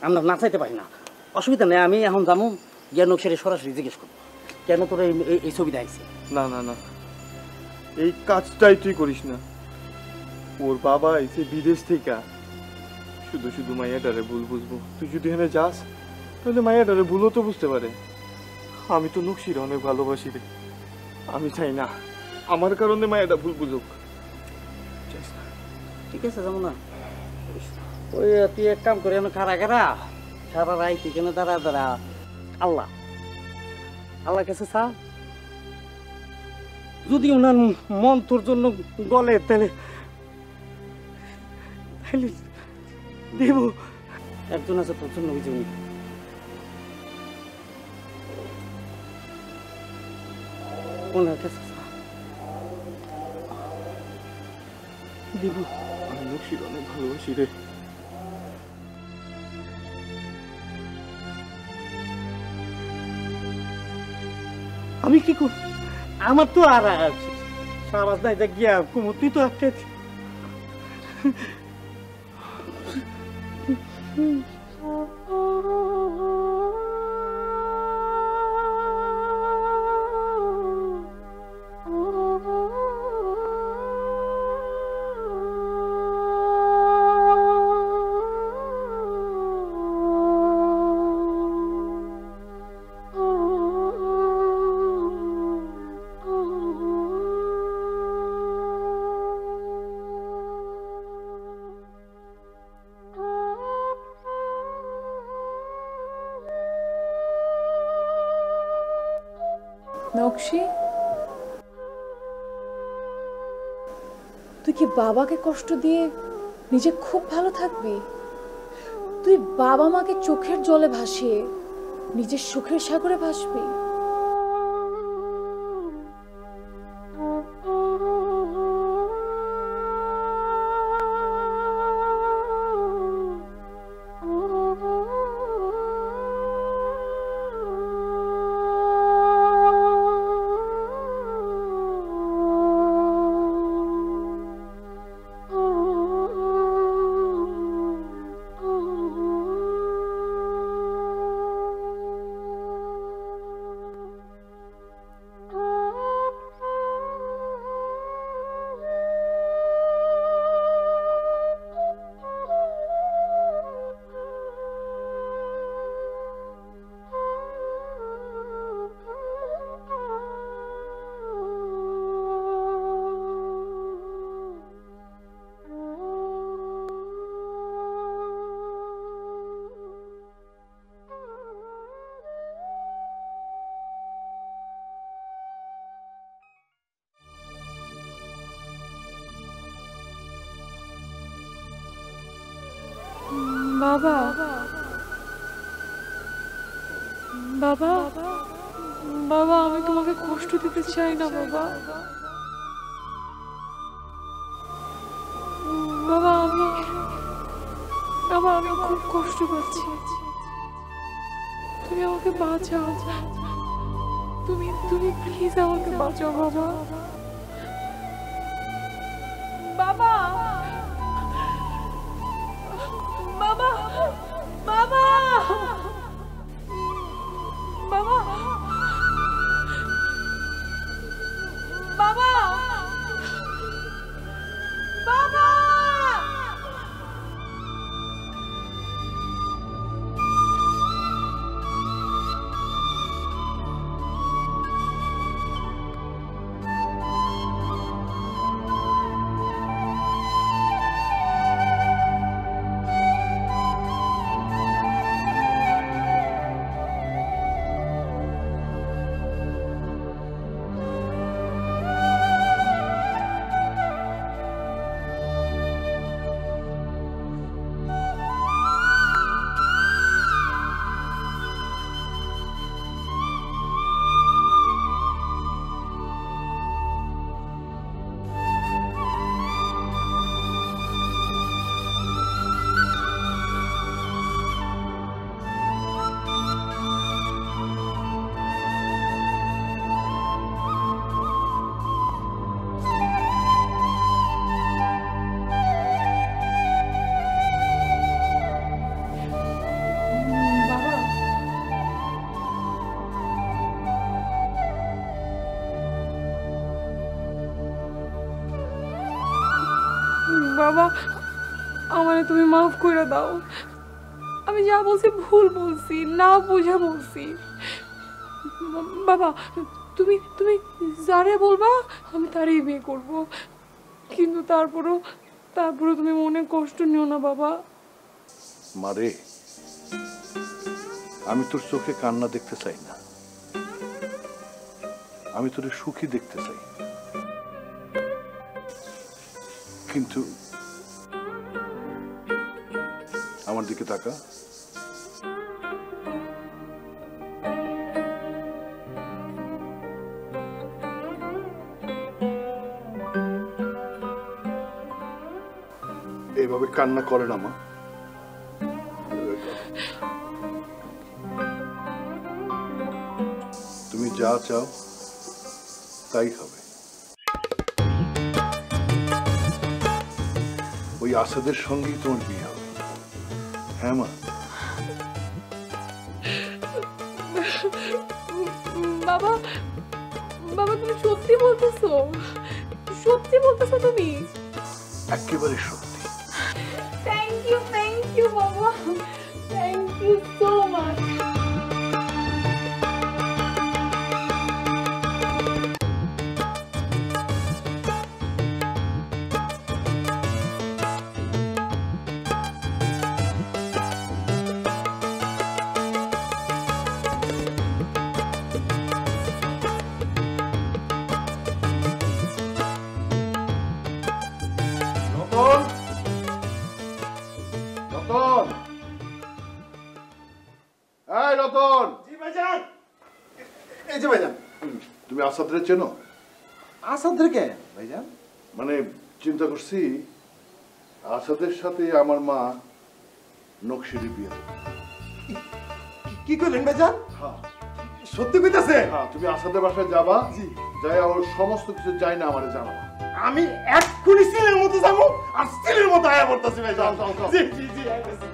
আমরা নাচাইতে পারি না। অসুবিধা নেই, আমি এখন যাবো গিয়া নকশারে সরাসরি জিজ্ঞেস করবো কেন তোর এই ছবি দেখাইছে। না না না, এই কাজটাই তুই করিস না। ওর বাবা এসে বিদেশ থেকে শুধু শুধু মাইয়াটারে ভুল বুঝবো। তুই যদি এখানে যাস তাহলে মাইয়াটারে ভুলও তো বুঝতে পারে। আমি তো নকশির অনেক ভালোবাসি রে, আমি চাই না আমার কারণে মায়াটা ভুল বুঝুক। ঠিক আছে যাবো না, ওই তুই এক কাম করে খারা খারা সারা রাই তুই কেন দাঁড়া দাঁড়া আল্লাহ আল্লাহ কাছে চা, যদি ওনার মন তোর জন্য গলে তাহলে দেব। একজন আছে তোর জন্য বুঝুন, ওনার কাছে দিব। আমি নকশির অনেক ভালোবাসি রে। আমি কি কর, আমার তো আর সাবাস নাই যা গিয়া কুমু, তুই তো আটকে নকশি, তুই কি বাবাকে কষ্ট দিয়ে নিজে খুব ভালো থাকবি? তুই বাবা মাকে চোখের জলে ভাসিয়ে নিজের সুখের সাগরে ভাসবি? বাবা, বাবা, বাবা, আমি তোমাকে কষ্ট দিতে চাই না বাবা। বাবা, আমি খুব কষ্ট পাচ্ছি, তুমি আমাকে বাঁচাও, তুমি প্লিজ আমাকে বাঁচাও বাবা। বাবা, বাবা, বাবা, বাবা, বাবা আমারে তুমি মাফ করে দাও, আমি যা বলছি ভুল বলছি, না বুঝা বলছি। বাবা তুমি তুমি যারে বলবা আমি তারই বিয়ে করব, কিন্তু তারপরও তুমি মনে কষ্ট নিও না বাবা। মারে, আমি তোর চোখে কান্না দেখতে চাই না, আমি তোর সুখী দেখতে চাই। কিন্তু আমার দিকে তাকা, এভাবে কান্না করে না মা। তুমি যা চাও তাই হবে। ওই আসাদের সঙ্গেই তোমার বিয়ে হবে। হ্যাঁ মা। বাবা বাবা তুমি সত্যি বলতেছো? সত্যি বলতেছো তুমি? একেবারে সত্যি। থ্যাংক ইউ বাবা, thank you so much. Ratan, এই রতন। জি ভাইজান। এই যে ভাইজান। তুমি আসাদরে চেনো? আসাদের কে ভাইজান? মানে চিন্তা করছি আসাদের সাথে আমার মা নকশির বিয়ে দেবে। কি করলেন ভাইজান? হ্যাঁ সত্যি কইতাছে? হ্যাঁ, তুমি আসাদের বাসায় যাবা, যাই ওর সমস্ত কিছু যাই না আমারে জানাবা। আমি এক্ষুনি সিলের মতো যাবো আর সিলের মতো আয়া পড়তাছি ভাইজান। জি জি জি আইতাছি।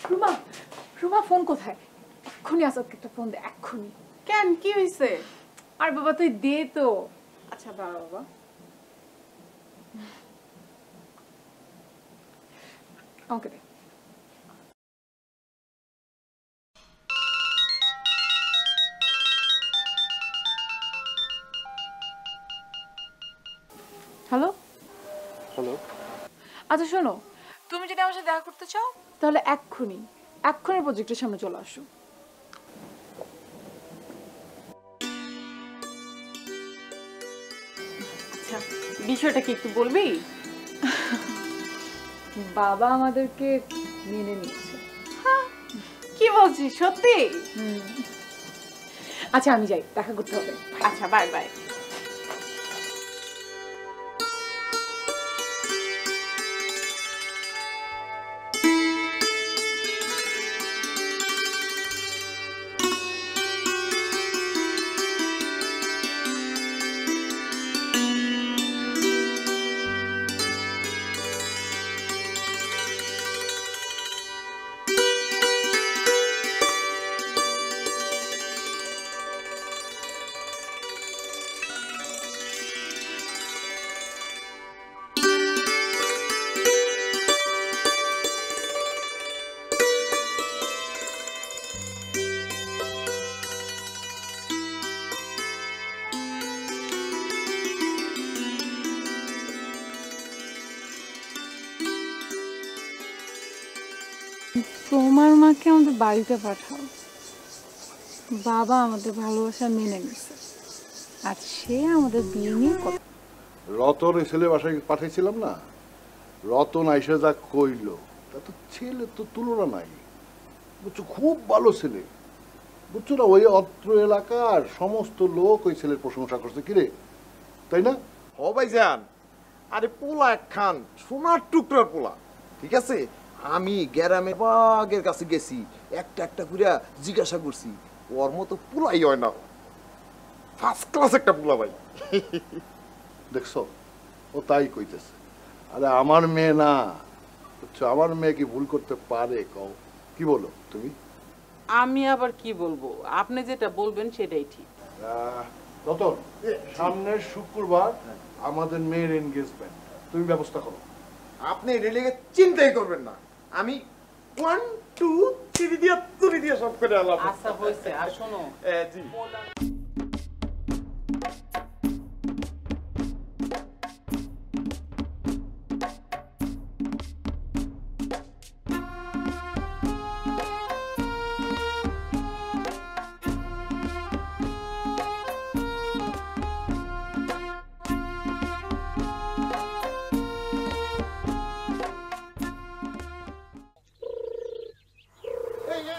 রুমা রুমা ফোন কোথায়? এক্ষুনি আসাদকে একটা ফোন দে, এক্ষুনি। কেন, কি হয়েছে? আর বাবা তুই দে তো। আচ্ছা দাঁড়া বাবা। আমাকে দে। Hello hello. আচ্ছা শোনো, তুমি যদি আমার সাথে দেখা করতে চাও তাহলে এক্ষুনি প্রজেক্টের সামনে চলে আসো। আচ্ছা বিষয়টা কি একটু বলবি? বাবা আমাদেরকে মেনে নিয়েছে। কি বলছিস, সত্যি? আচ্ছা আমি যাই, দেখা করতে হবে। আচ্ছা বাই বাই। তোমার মাকে আমাদের বাড়িতে পাঠাও। বাবা আমাদের ভালোবাসা মেনে নিছে আর সে আমাদের বিয়ে নিয়ে কথা। রতন এই ছেলে বাসায় পাঠাইছিলাম না, রতন আইসা যা কইল তা তো ছেলে তো তুলনা নাই, বুঝছো? খুব ভালো ছেলে, বুঝছো না? ওই অত্র এলাকার সমস্ত লোক ওই ছেলের প্রশংসা করছে, কিরে তাই না? ও ভাইজান, আরে পোলা একখান সোনার টুকরার পোলা, ঠিক আছে? আমি গ্রামে বাগের কাছে গেছি, একটা একটা করে জিজ্ঞাসা করছি, ওর মতো পুলাই হয় না, ফার্স্ট ক্লাস একটা পুলা ভাই। দেখছো, ও তাই কইতেছে। আরে আমার মেয়ে না, বুঝছো, আমার মেয়ে কি ভুল করতে পারে? কও, কি বলো তুমি? আমি আবার কি বলবো, আপনি যেটা বলবেন সেটাই ঠিক। রতন, সামনের শুক্রবার আমাদের মেয়ের এনগেজমেন্ট, তুমি ব্যবস্থা করো। আপনি রেলেগে চিন্তাই করবেন না, আমি 1 2 3 দিয়ে তুলি দিয়ে সব করে আলাম। আচ্ছা হয়েছে। আর শোনো, জি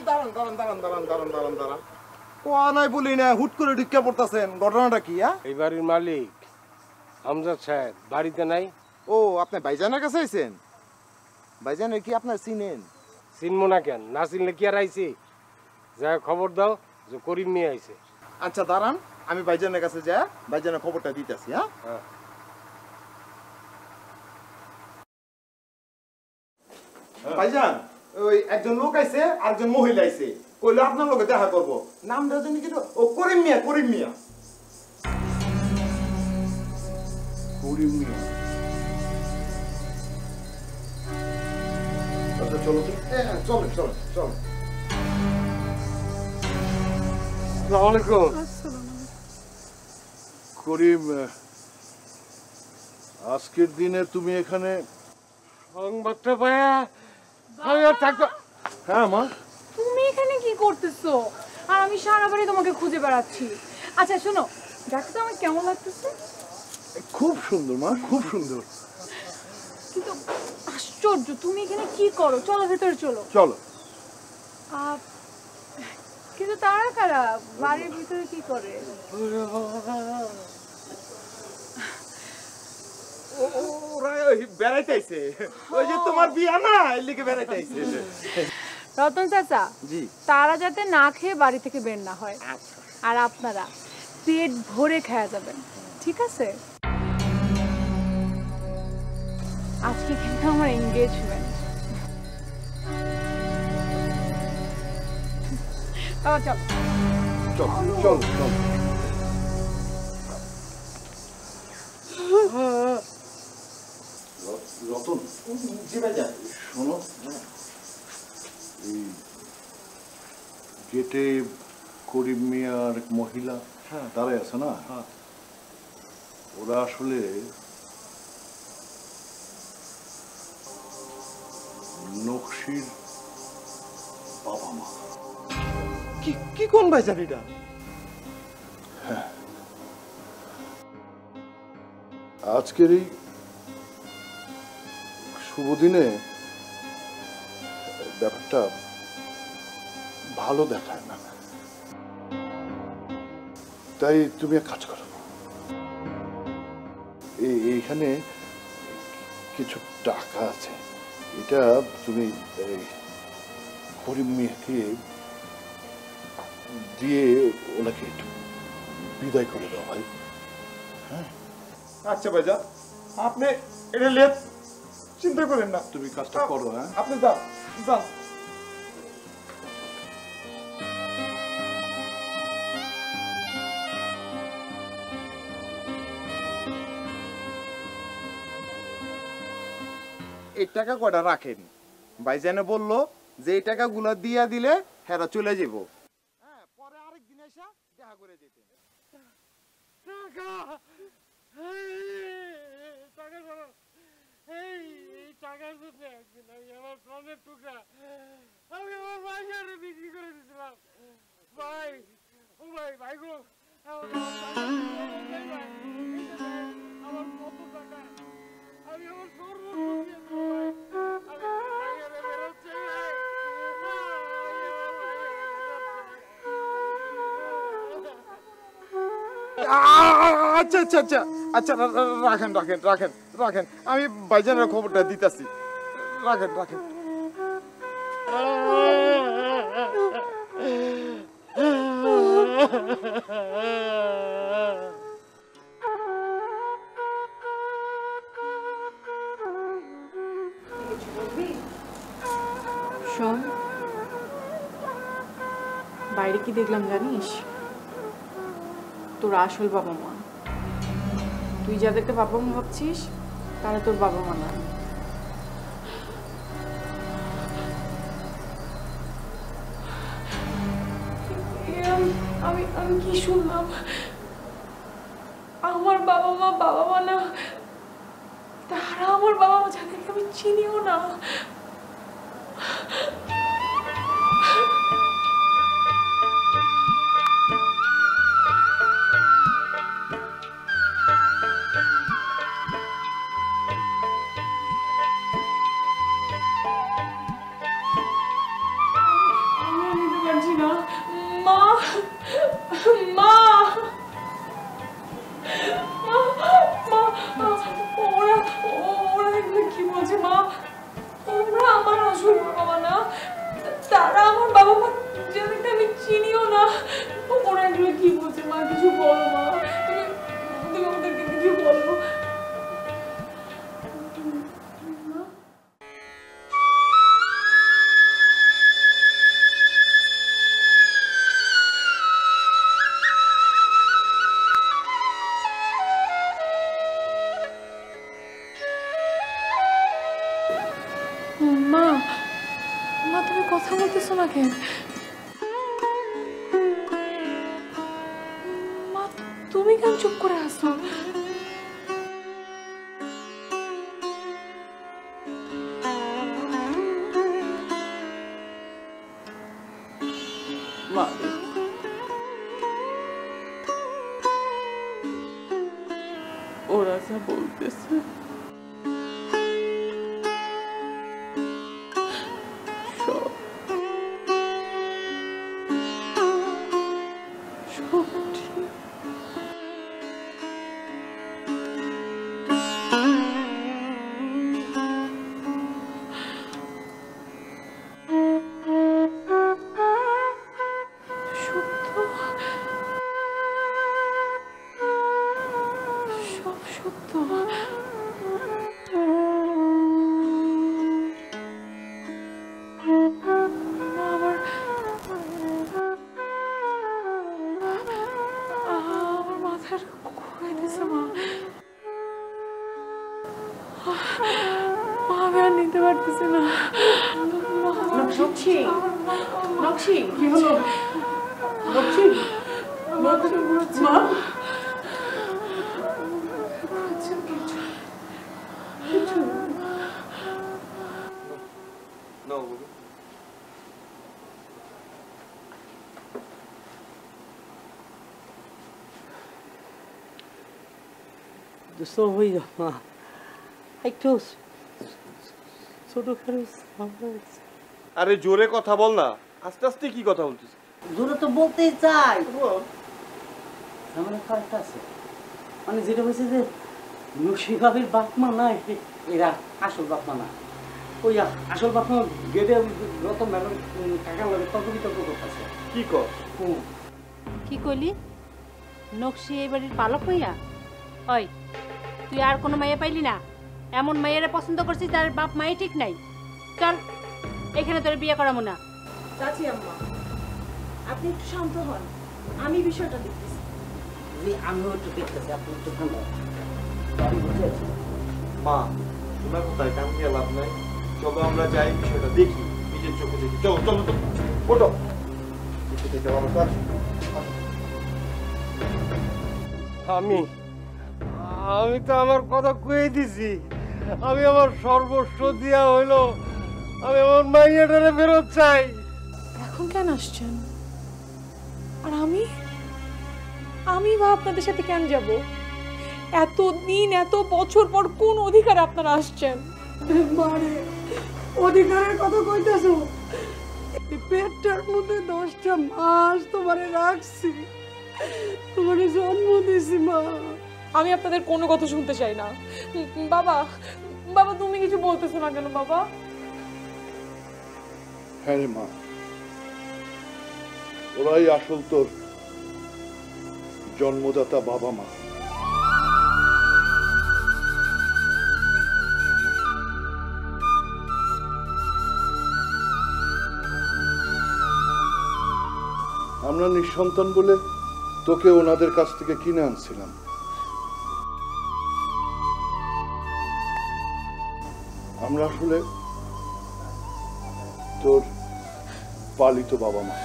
দাঁড়ান দাঁড়ান দাঁড়ান দাঁড়ান দাঁড়ান দাঁড়ান দাঁড়ান, ও নাই বলি না, হুট করে ঢুকে পড়তেছেন, ঘটনাটা কি? এই বাড়ির মালিক আমজাদ সাহেব বাড়িতে নাই। ও, আপনি ভাইজানের কাছে আইছেন? ভাইজানের কি আপনার চিনেন? চিনবো না কেন, না চিনলে কি আর আইছে? যা খবর দাও যে করিম নিয়ে আইছে। আচ্ছা দাঁড়ান, আমি ভাইজানের কাছে যা ভাইজানের খবরটা দিতেছি। হ্যাঁ, ভাইজান, ওই একজন লোক আইছে, আরেকজন মহিলা আইছে, কইলো আপনার লোকে দেখা করব। নামটা জানি কি? ও করিম মিয়া। করিম মিয়া। করিম মিয়া? আচ্ছা চলো তো। হ্যাঁ, চলেন চলেন চলেন। আসসালামু আলাইকুম। করিম, আজকের দিনে তুমি এখানে? সংবাদটা পায়া আমি আর থাকবো। হ্যাঁ মা। তুমি এখানে কি করতেছো? আর আমি সারা বাড়ি তোমাকে খুঁজে বেড়াচ্ছি। আচ্ছা শোনো, দেখো তো আমার কেমন লাগতেছে? খুব সুন্দর মা, খুব সুন্দর। কিন্তু আশ্চর্য, তুমি এখানে কি করো? চলো ভেতরে চলো। চলো। কিন্তু তারা কারা বাড়ির ভিতরে কি করে? ওরা ওই বেড়াইতে আইছে, ওই যে তোমার বিয়া না, এর লিগে বেড়াইতে আইছে। রতন চাচা, জি, তারা যাতে না খেয়ে বাড়ি থেকে বের না হয়, আর আপনারা পেট ভরে খাওয়া যাবেন, ঠিক আছে? আজকে কিন্তু আমার এনগেজমেন্ট। চল চল চল চল। রতন, জি ভাইজান। শোনো, এই গেটে করিম মিয়া আর এক মহিলা দাঁড়ায় আছে না, ওরা আসলে নকশির বাবা মা। কি কি কোন ভাইজান এটা? আজকের এই শুভ দিনে ব্যাপারটা ভালো দেখায় না, তাই তুমি এক কাজ করো, এইখানে কিছু টাকা আছে, এটা তুমি করিম মিয়াকে দিয়ে ওনাকে একটু বিদায় করে দাও ভাই। হ্যাঁ আচ্ছা ভাইজান, আপনি এটা লেট চিন্তা করেন না, তুমি কাজটা করো। হ্যাঁ আপনি যান যান। এই টাকা কয়টা রাখেন, ভাইজানে বললো যে এই টাকাগুলো দিয়া দিলে হেরা চলে যাব। হ্যাঁ, পরে আরেকদিন এসে দেখা করে যেতে। টাকার জন্য একদিন আমি আমার প্রাণের টুকরা আমি আমার ভাইয়ারে বিক্রি করে দিয়েছিলাম। ভাই, ও ভাই, ভাই গো, আমার কত টাকা, আমি আমার সর্বস্ব আচ্ছা আচ্ছা আচ্ছা আচ্ছা, রাখেন রাখেন রাখেন রাখেন, আমি ভাইজানের খবরটা দিতেছি, রাখেন রাখেন। শোন, বাইরে কি দেখলাম জানিস? তোর আসল বাবা মা। তুই যাদেরকে বাবা মা ভাবছিস তারা তোর বাবা মা না। আমি আমি কি শুনলাম? আমার বাবা মা না, তারা আমার বাবা মা, যাদেরকে আমি চিনিও না। মা, তুমি কথা বলতেছো না কেন? মা, তুমি কেন চুপ করে আসো? মা, ওরা যা বলতেছে নিতে পারতেছি না। কি হলো? মা, একটু ছোট আরে জোরে কথা বল না, আস্তে আস্তে কি কথা বলছিস? জোরে তো বলতেই চাই। একটা আছে, মানে যেটা হয়েছে যে নকশি ভাবির বাপ মা নাই, এরা আসল বাপ মা না। ওই আসল বাপ মা গেটে রতন ম্যাডাম কাকার লাগে তর্ক বিতর্ক করতেছে। কি কর? কি কইলি? নকশি এই বাড়ির পালক মাইয়া? ওই, তুই আর কোনো মাইয়া পাইলি না? এমন মাইয়ারে পছন্দ করছিস তার বাপ মাই ঠিক নাই। চল, এখানে তোর বিয়ে করাবো না। চাচি আম্মা, আপনি একটু শান্ত হন, আমি বিষয়টা দেখতেছি। আমিও একটু দেখতেছি, আপনি একটু ঠান্ডা। মা, তোমার কোথায় কাম দিয়ে লাভ নাই। চলো আমরা যাই, বিষয়টা দেখি, নিজের চোখে দেখি। চলো চলো তো, ওঠো। আমি তো আমার কথা কয়ে দিছি। আমি আমার সর্বস্ব দিয়া হইলো আমি আমার মাইয়াটারে ফেরত চাই। এখন কেন আসছেন? আর আমি বা আপনাদের সাথে কেন যাব? এতদিন এত বছর পর কোন অধিকার আপনারা আসছেন? মানে অধিকারের কথা কইতেছো? পেটটার মধ্যে 10টা মাস তোমারে রাখছি, তোমারে জন্ম দিছি মা। আমি আপনাদের কোনো কথা শুনতে চাই না। বাবা, বাবা তুমি কিছু বলতেছো না কেন বাবা? হ্যাঁ রে মা, ওরাই আসল তোর জন্মদাতা বাবা মা। আমরা নিঃসন্তান বলে তোকে ওনাদের কাছ থেকে কিনে আনছিলাম। আমরা আসলে তোর পালিত বাবা মা।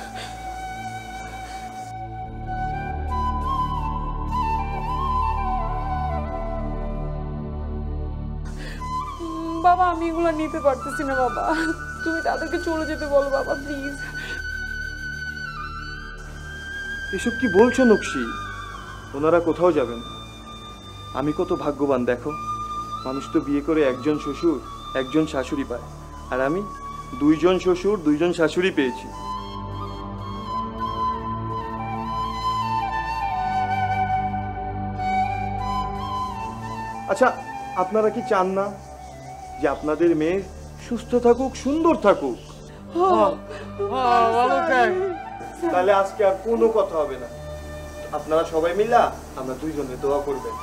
বাবা আমি এগুলো নিতে পারতেছি না বাবা, তুমি তাদেরকে চলে যেতে বলো বাবা প্লিজ। এসব কি বলছো নকশি? ওনারা কোথাও যাবেন। আমি কত ভাগ্যবান দেখো, মানুষ তো বিয়ে করে একজন শ্বশুর একজন শাশুড়ি পায়, আর আমি 2 জন শ্বশুর 2 জন শাশুড়ি পেয়েছি। আচ্ছা, আপনারা কি চান না যে আপনাদের মেয়ে সুস্থ থাকুক, সুন্দর থাকুক? তাহলে আজকে আর কোনো কথা হবে না। আপনারা সবাই মিলা আমরা 2 জনে দোয়া করবেন।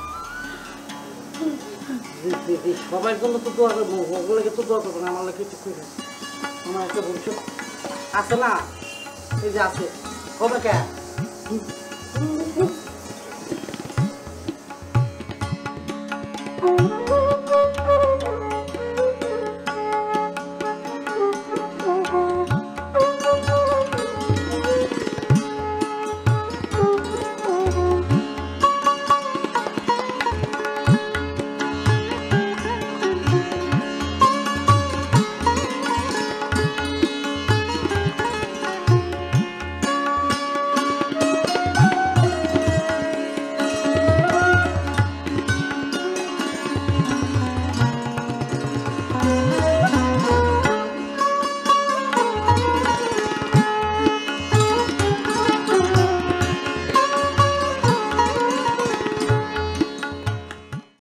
সবাই জন্য তো দোয়া করবো, ওগুলোকে তো দোয়া করবো না, আমার লাগে কিছু করবে। আমার একটা ভবিষ্যৎ আছে না, এই যে আছে, হবে কে